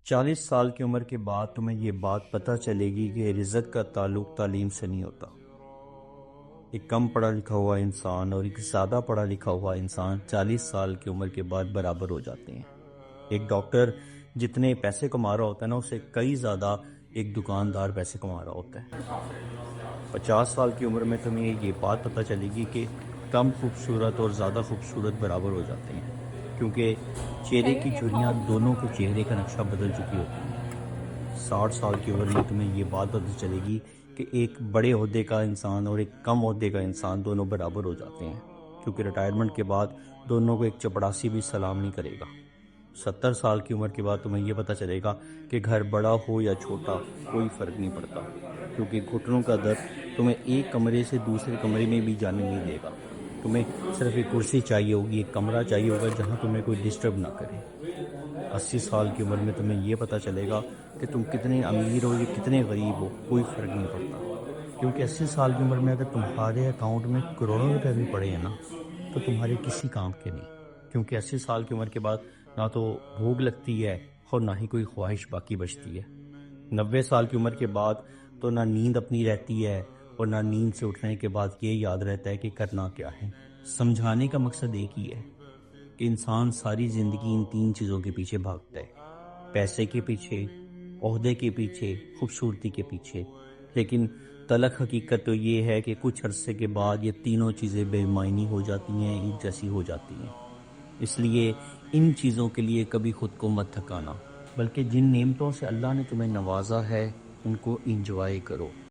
40 سال کی عمر کے بعد تمہیں یہ بات پتہ چلے گی کہ رزق کا تعلق تعلیم سے نہیں ہوتا۔ ایک کم پڑھا لکھا ہوا انسان اور ایک زیادہ پڑھا لکھا ہوا انسان 40 سال کی عمر کے بعد برابر ہو جاتے ہیں۔ ایک ڈاکٹر جتنے پیسے کما رہا ہوتا ہے نا، اسے کئی زیادہ ایک دکاندار پیسے کما رہا ہوتا ہے۔ 50 سال کی عمر میں تمہیں یہ بات پتہ چلے گی کہ کم خوبصورت اور زیادہ خوبصورت برابر ہو جاتے ہیں، کیونکہ چہرے کی جھریاں دونوں کے چہرے کا نقشہ بدل چکی ہوتی ہیں۔ 60 سال کی عمر میں تمہیں یہ بات پتہ چلے گی کہ ایک بڑے عہدے کا انسان اور ایک کم عہدے کا انسان دونوں برابر ہو جاتے ہیں، کیونکہ ریٹائرمنٹ کے بعد دونوں کو ایک چپڑاسی بھی سلام نہیں کرے گا۔ 70 سال کی عمر کے بعد تمہیں یہ پتہ چلے گا کہ گھر بڑا ہو یا چھوٹا کوئی فرق نہیں پڑتا، کیونکہ گھٹنوں کا درد تمہیں ایک کمرے سے دوسرے کمرے میں بھی جانے نہیں دے گا۔ تمہیں صرف ایک کرسی چاہیے ہوگی، ایک کمرہ چاہیے ہوگا جہاں تمہیں کوئی ڈسٹرب نہ کرے۔ 80 سال کی عمر میں تمہیں یہ پتہ چلے گا کہ تم کتنے امیر ہو یا کتنے غریب ہو، کوئی فرق نہیں پڑتا، کیونکہ 80 سال کی عمر میں اگر تمہارے اکاؤنٹ میں کروڑوں روپے بھی پڑے ہیں نا، تو تمہارے کسی کام کے نہیں، کیونکہ 80 سال کی عمر کے بعد نہ تو بھوک لگتی ہے اور نہ ہی کوئی خواہش باقی بچتی ہے۔ 90 سال کی عمر کے بعد تو نہ نیند اپنی رہتی ہے اور نہ نیند سے اٹھنے کے بعد یہ یاد رہتا ہے کہ کرنا کیا ہے۔ سمجھانے کا مقصد ایک ہی ہے کہ انسان ساری زندگی ان 3 چیزوں کے پیچھے بھاگتا ہے: پیسے کے پیچھے، عہدے کے پیچھے، خوبصورتی کے پیچھے، لیکن تلخ حقیقت تو یہ ہے کہ کچھ عرصے کے بعد یہ تینوں چیزیں بے معنی ہو جاتی ہیں، ایک جیسی ہو جاتی ہیں۔ اس لیے ان چیزوں کے لیے کبھی خود کو مت تھکانا، بلکہ جن نعمتوں سے اللہ نے تمہیں نوازا ہے ان کو انجوائے کرو۔